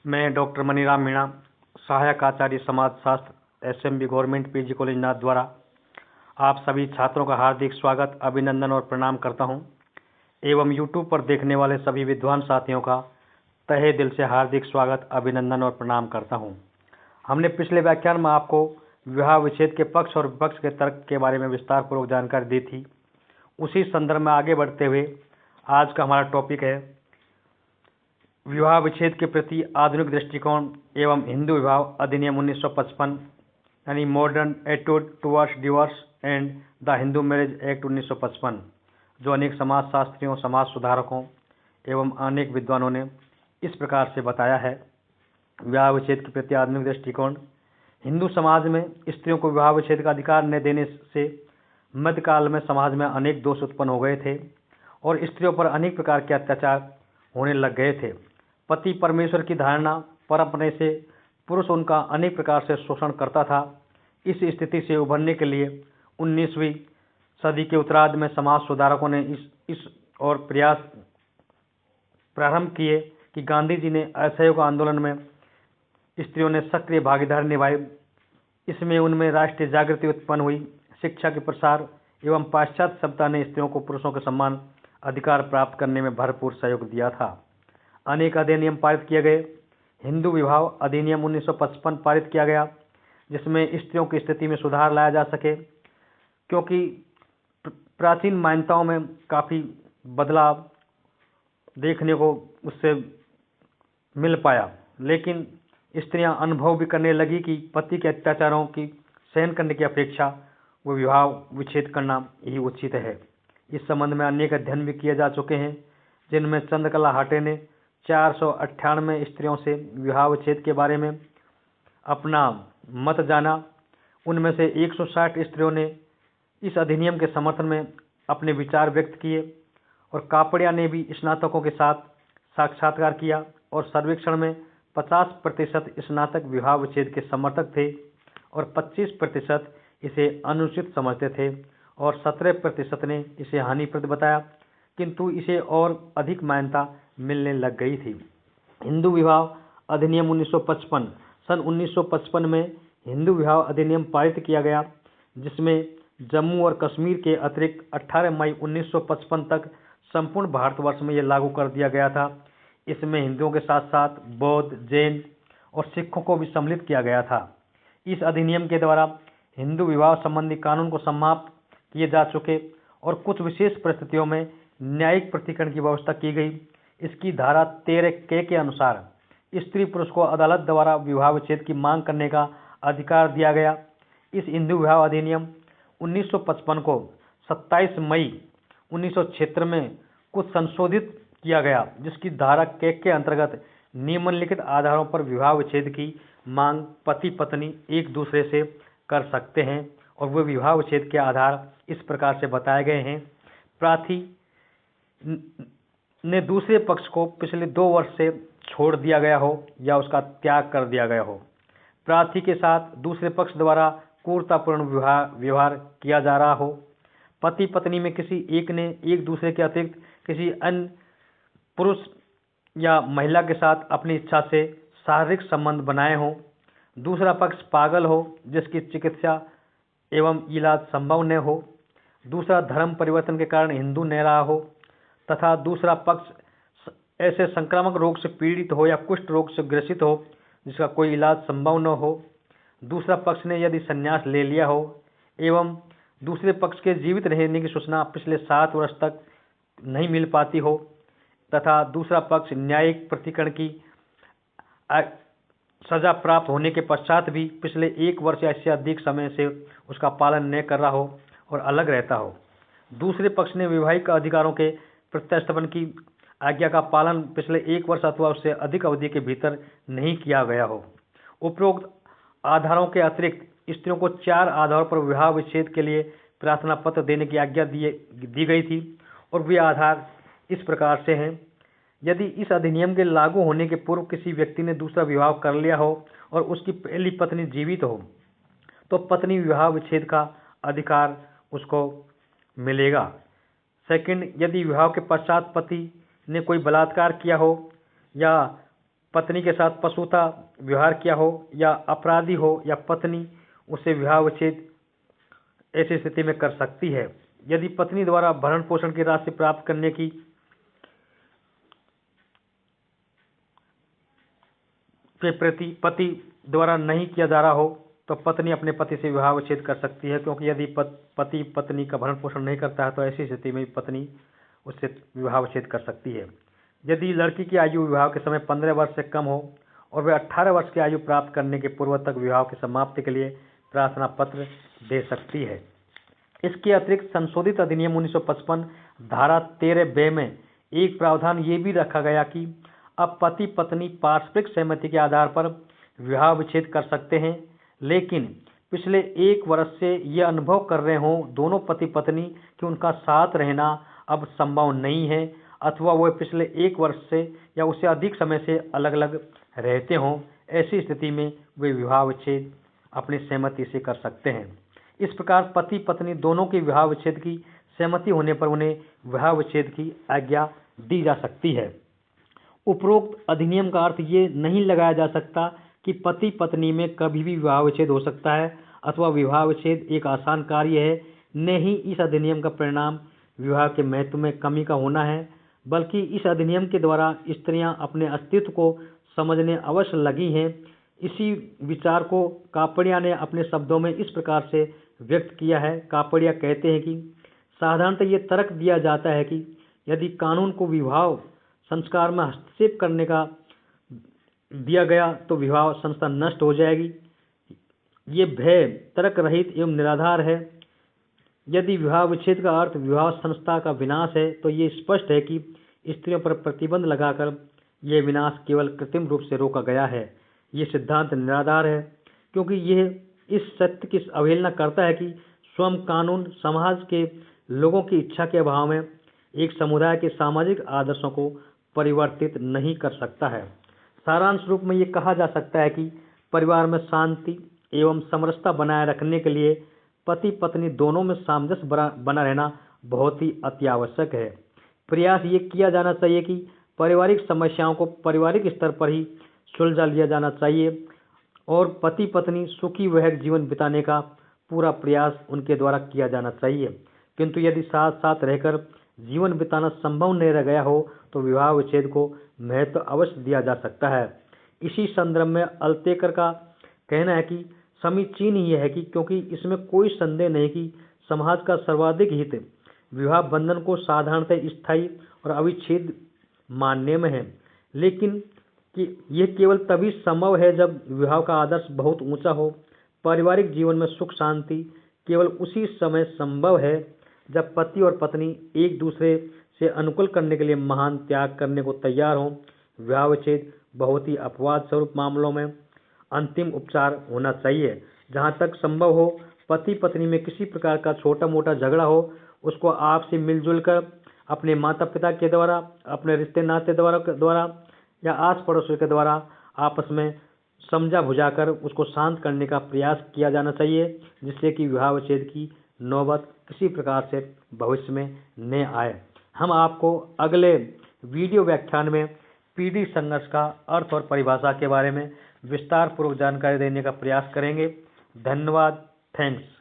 मैं डॉक्टर मनीराम मीणा, सहायक आचार्य समाजशास्त्र, एसएमबी गवर्नमेंट पीजी कॉलेज नाथ द्वारा आप सभी छात्रों का हार्दिक स्वागत, अभिनंदन और प्रणाम करता हूं एवं यूट्यूब पर देखने वाले सभी विद्वान साथियों का तहे दिल से हार्दिक स्वागत, अभिनंदन और प्रणाम करता हूं। हमने पिछले व्याख्यान में आपको विवाह विच्छेद के पक्ष और विपक्ष के तर्क के बारे में विस्तार पूर्वक जानकारी दी थी। उसी संदर्भ में आगे बढ़ते हुए आज का हमारा टॉपिक है विवाह विच्छेद के प्रति आधुनिक दृष्टिकोण एवं हिंदू विवाह अधिनियम 1955 यानी modern attitude towards divorce and the Hindu marriage act 1955, जो अनेक समाजशास्त्रियों, समाज सुधारकों एवं अनेक विद्वानों ने इस प्रकार से बताया है। विवाह विच्छेद के प्रति आधुनिक दृष्टिकोण। हिंदू समाज में स्त्रियों को विवाह विच्छेद का अधिकार न देने से मध्यकाल में समाज में अनेक दोष उत्पन्न हो गए थे और स्त्रियों पर अनेक प्रकार के अत्याचार होने लग गए थे। पति परमेश्वर की धारणा पर अपने से पुरुष उनका अनेक प्रकार से शोषण करता था। इस स्थिति से उभरने के लिए 19वीं सदी के उत्तरार्ध में समाज सुधारकों ने इस और प्रयास प्रारंभ किए कि गांधी जी ने असहयोग आंदोलन में स्त्रियों ने सक्रिय भागीदारी निभाई। इसमें उनमें राष्ट्रीय जागृति उत्पन्न हुई। शिक्षा के प्रसार एवं पाश्चात्य सभ्यता ने स्त्रियों को पुरुषों के समान अधिकार प्राप्त करने में भरपूर सहयोग दिया था। अनेक अधिनियम पारित किए गए। हिंदू विवाह अधिनियम 1955 पारित किया गया, जिसमें स्त्रियों की स्थिति में सुधार लाया जा सके, क्योंकि प्राचीन मान्यताओं में काफ़ी बदलाव देखने को उससे मिल पाया, लेकिन स्त्रियां अनुभव भी करने लगी कि पति के अत्याचारों की सहन करने की अपेक्षा वो विवाह विच्छेद करना ही उचित है। इस संबंध में अनेक अध्ययन भी किए जा चुके हैं, जिनमें चंद्रकला हाटे ने 498 स्त्रियों से विवाह विच्छेद के बारे में अपना मत जाना। उनमें से 160 स्त्रियों ने इस अधिनियम के समर्थन में अपने विचार व्यक्त किए और कापड़िया ने भी स्नातकों के साथ साक्षात्कार किया और सर्वेक्षण में 50% स्नातक विवाह विच्छेद के समर्थक थे और 25% इसे अनुचित समझते थे और 17% ने इसे हानिप्रद बताया, किंतु इसे और अधिक मान्यता मिलने लग गई थी। हिंदू विवाह अधिनियम 1955। सन 1955 में हिंदू विवाह अधिनियम पारित किया गया, जिसमें जम्मू और कश्मीर के अतिरिक्त 18 मई 1955 तक संपूर्ण भारतवर्ष में यह लागू कर दिया गया था। इसमें हिंदुओं के साथ साथ बौद्ध, जैन और सिखों को भी सम्मिलित किया गया था। इस अधिनियम के द्वारा हिंदू विवाह संबंधी कानून को समाप्त किए जा चुके और कुछ विशेष परिस्थितियों में न्यायिक प्रतिकरण की व्यवस्था की गई। इसकी धारा 13 के अनुसार स्त्री पुरुष को अदालत द्वारा विवाह विच्छेद की मांग करने का अधिकार दिया गया। इस हिंदू विवाह अधिनियम 1955 को 27 मई 1976 में कुछ संशोधित किया गया, जिसकी धारा के अंतर्गत निम्नलिखित आधारों पर विवाह विच्छेद की मांग पति पत्नी एक दूसरे से कर सकते हैं और वे विवाह विच्छेद के आधार इस प्रकार से बताए गए हैं। प्रार्थी ने दूसरे पक्ष को पिछले 2 वर्ष से छोड़ दिया गया हो या उसका त्याग कर दिया गया हो। प्रार्थी के साथ दूसरे पक्ष द्वारा क्रूरतापूर्ण व्यवहार किया जा रहा हो। पति पत्नी में किसी एक ने एक दूसरे के अतिरिक्त किसी अन्य पुरुष या महिला के साथ अपनी इच्छा से शारीरिक संबंध बनाए हों। दूसरा पक्ष पागल हो, जिसकी चिकित्सा एवं इलाज संभव न हो। दूसरा धर्म परिवर्तन के कारण हिंदू न रहा हो तथा दूसरा पक्ष ऐसे संक्रामक रोग से पीड़ित हो या कुष्ठ रोग से ग्रसित हो जिसका कोई इलाज संभव न हो। दूसरा पक्ष ने यदि संन्यास ले लिया हो एवं दूसरे पक्ष के जीवित रहने की सूचना पिछले 7 वर्ष तक नहीं मिल पाती हो तथा दूसरा पक्ष न्यायिक प्रतिकरण की सजा प्राप्त होने के पश्चात भी पिछले 1 वर्ष या इससे अधिक समय से उसका पालन न कर रहा हो और अलग रहता हो। दूसरे पक्ष ने वैवाहिक अधिकारों के प्रत्यास्थापन की आज्ञा का पालन पिछले 1 वर्ष अथवा उससे अधिक अवधि के भीतर नहीं किया गया हो। उपरोक्त आधारों के अतिरिक्त स्त्रियों को 4 आधारों पर विवाह विच्छेद के लिए प्रार्थना पत्र देने की आज्ञा दी गई थी और वे आधार इस प्रकार से हैं। यदि इस अधिनियम के लागू होने के पूर्व किसी व्यक्ति ने दूसरा विवाह कर लिया हो और उसकी पहली पत्नी जीवित हो तो पत्नी विवाह विच्छेद का अधिकार उसको मिलेगा। सेकंड, यदि विवाह के पश्चात पति ने कोई बलात्कार किया हो या पत्नी के साथ पशुता व्यवहार किया हो या अपराधी हो या पत्नी उसे विवाह विच्छेद ऐसी स्थिति में कर सकती है। यदि पत्नी द्वारा भरण पोषण की राशि प्राप्त करने की के प्रति पति द्वारा नहीं किया जा रहा हो तो पत्नी अपने पति से विवाह विच्छेद कर सकती है, क्योंकि यदि पति पत्नी का भरण पोषण नहीं करता है तो ऐसी स्थिति में पत्नी उससे विवाह विच्छेद कर सकती है। यदि लड़की की आयु विवाह के समय 15 वर्ष से कम हो और वह 18 वर्ष की आयु प्राप्त करने के पूर्व तक विवाह की समाप्ति के लिए प्रार्थना पत्र दे सकती है। इसके अतिरिक्त संशोधित अधिनियम 1955 धारा 13 में एक प्रावधान ये भी रखा गया कि अब पति पत्नी पारस्परिक सहमति के आधार पर विवाह विच्छेद कर सकते हैं, लेकिन पिछले 1 वर्ष से यह अनुभव कर रहे हों दोनों पति पत्नी कि उनका साथ रहना अब संभव नहीं है, अथवा वह पिछले 1 वर्ष से या उससे अधिक समय से अलग अलग रहते हों। ऐसी स्थिति में वे विवाह विच्छेद अपनी सहमति से कर सकते हैं। इस प्रकार पति पत्नी दोनों के विवाह विच्छेद की सहमति होने पर उन्हें विवाह विच्छेद की आज्ञा दी जा सकती है। उपरोक्त अधिनियम का अर्थ ये नहीं लगाया जा सकता कि पति पत्नी में कभी भी विवाह विच्छेद हो सकता है अथवा विवाह विच्छेद एक आसान कार्य है। न ही इस अधिनियम का परिणाम विवाह के महत्व में कमी का होना है, बल्कि इस अधिनियम के द्वारा स्त्रियां अपने अस्तित्व को समझने अवश्य लगी हैं। इसी विचार को कापड़िया ने अपने शब्दों में इस प्रकार से व्यक्त किया है। कापड़िया कहते हैं कि साधारणतः ये तर्क दिया जाता है कि यदि कानून को विवाह संस्कार में हस्तक्षेप करने का दिया गया तो विवाह संस्था नष्ट हो जाएगी। ये भय तर्क रहित एवं निराधार है। यदि विवाह विच्छेद का अर्थ विवाह संस्था का विनाश है तो ये स्पष्ट है कि स्त्रियों पर प्रतिबंध लगाकर यह विनाश केवल कृत्रिम रूप से रोका गया है। ये सिद्धांत निराधार है, क्योंकि यह इस सत्य की अवहेलना करता है कि स्वयं कानून समाज के लोगों की इच्छा के अभाव में एक समुदाय के सामाजिक आदर्शों को परिवर्तित नहीं कर सकता है। सारांश रूप में ये कहा जा सकता है कि परिवार में शांति एवं समरसता बनाए रखने के लिए पति पत्नी दोनों में सामंजस्य बना रहना बहुत ही अत्यावश्यक है। प्रयास ये किया जाना चाहिए कि पारिवारिक समस्याओं को पारिवारिक स्तर पर ही सुलझा लिया जाना चाहिए और पति पत्नी सुखी वैवाहिक जीवन बिताने का पूरा प्रयास उनके द्वारा किया जाना चाहिए। किंतु यदि साथ साथ रहकर जीवन बिताना संभव नहीं रह गया हो तो विवाह विच्छेद को महत्व अवश्य दिया जा सकता है। इसी संदर्भ में अल्तेकर का कहना है कि समीचीन ही है कि क्योंकि इसमें कोई संदेह नहीं कि समाज का सर्वाधिक हित विवाह बंधन को साधारणतः स्थायी और अविच्छेद मानने में है, लेकिन कि यह केवल तभी संभव है जब विवाह का आदर्श बहुत ऊंचा हो। पारिवारिक जीवन में सुख शांति केवल उसी समय संभव है जब पति और पत्नी एक दूसरे से अनुकूल करने के लिए महान त्याग करने को तैयार हों। विवाह विच्छेद बहुत ही अपवाद स्वरूप मामलों में अंतिम उपचार होना चाहिए। जहाँ तक संभव हो पति पत्नी में किसी प्रकार का छोटा मोटा झगड़ा हो उसको आपसी मिलजुल कर अपने माता पिता के द्वारा, अपने रिश्ते नाते द्वारा या आस पड़ोसियों के द्वारा आपस में समझा बुझाकर उसको शांत करने का प्रयास किया जाना चाहिए, जिससे कि विवाह विच्छेद की नौबत किसी प्रकार से भविष्य में न आए। हम आपको अगले वीडियो व्याख्यान में पीढ़ी संघर्ष का अर्थ और परिभाषा के बारे में विस्तार पूर्वक जानकारी देने का प्रयास करेंगे। धन्यवाद। थैंक्स।